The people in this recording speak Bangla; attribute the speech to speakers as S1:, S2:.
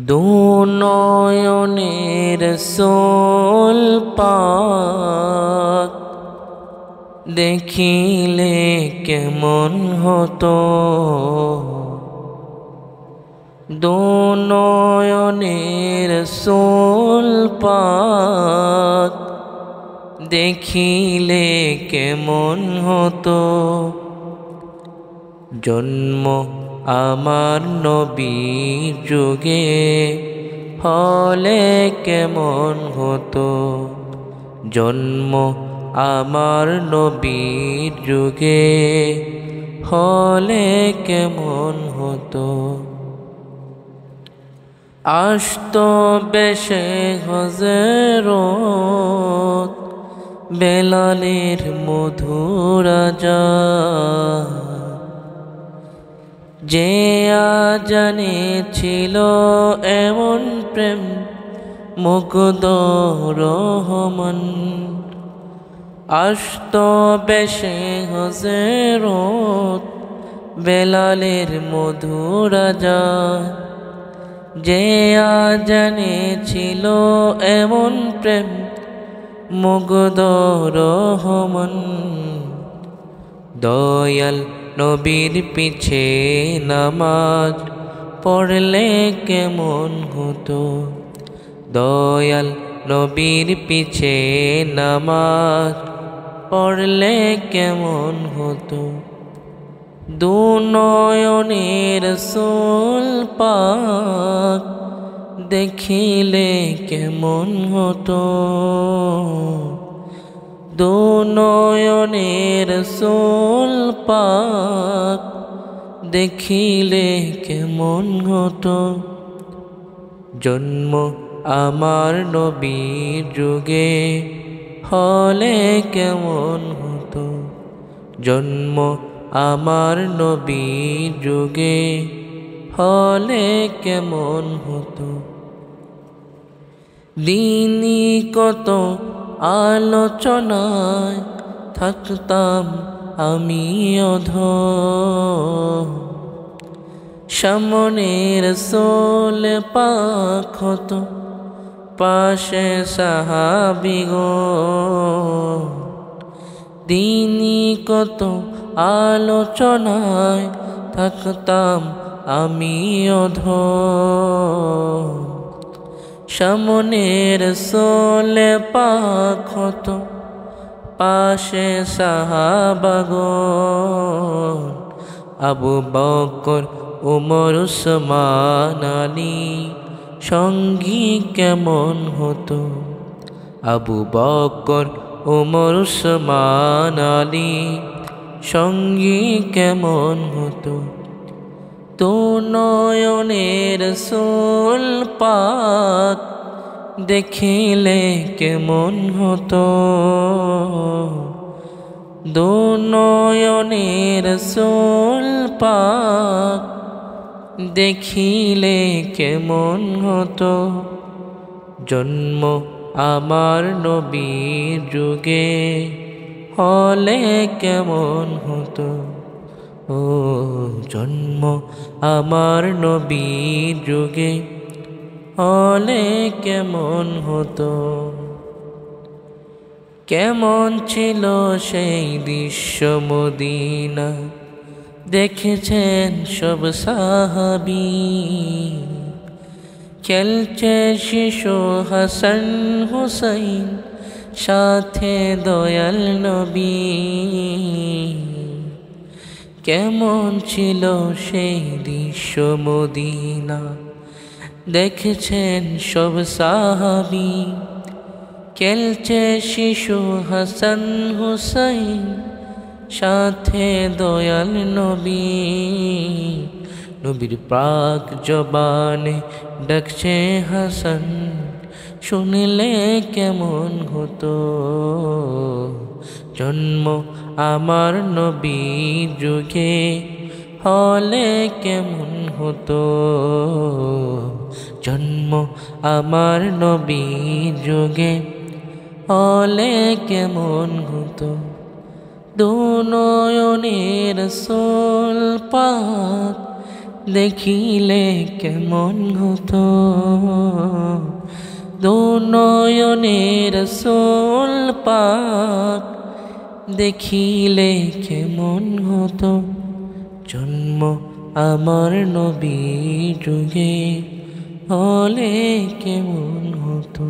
S1: দুনয়নের সোল পাক দেখিলে কেমন হতো, দুনয়নের সোল পাক দেখিলে কেমন হতো। জন্ম আমার নবীর যুগে হলে কেমন হতো, জন্ম আমার নবীর যুগে হলে কেমন হতো। আসতো বেশে হযরত বেলালের মধুর আযান, যে আজানে ছিল এমন প্রেম মুগ্ধ রহমান। আসতো বেশে হযরত বেলালের মধুর আযান, যে আজানে ছিল এমন প্রেম মুগ্ধ রহমান। দয়াল নবীর পিছে নামাজ পড়লে কেমন হতো, দয়াল নবীর পিছে নামাজ পড়লে কেমন হতো। দুনয়নের সোল পাক দেখিলে কেমন হতো, দুনয়নের সোল পাক দেখিলে কেমন হতো। জন্ম আমার নবীর যুগে হলে কেমন হতো, জন্ম আমার নবীর যুগে হলে কেমন হতো। দিনই কত আলোচনায় থাকতাম আমি অধর, সামনের সোল পাক হতো পাশে সাহাবীগণ। দিনই কত আলোচনায় থাকতাম আমি অধর, সামনের সোল পাক হতো পাশে সাহাবাগণ। আবু বকর উমর উসমান আলী সঙ্গী কেমন হতো, আবু বকর উমর উসমান আলী সঙ্গী কেমন হতো। দুনয়নের সোল পাক দেখিলে কেমন হতো, দুনয়নের সোল পাক দেখিলে কেমন হতো। জন্ম আমার নবীর যুগে হলে কেমন হতো, ও জন্ম আমার নবীর যুগে হলে কেমন হতো। কেমন ছিল সেই দৃশ্য মদিনা দেখেছেন সব সাহাবী, খেলছে শিশু হাসান হুসাইন সাথে দয়াল নবী। কেমন ছিল সেই দৃশ্য মদিনা দেখেছেন সব সাহাবী, খেলছে শিশু হাসান হুসাইন সাথে দয়াল নবী। নবীর পাক জবানে ডাকছে হাসান, শুনলে কেমন হতো, জন্ম আমার নবীর যুগে হলে কেমন হতো, জন্ম আমার নবীর যুগে হলে কেমন হতো। দুনয়নের সোল পাক দেখিলে কেমন হতো, দু নয়নে রাসূল পাক দেখিলে কেমন হতো। জন্ম আমার নবীর যুগে হলে কেমন হতো।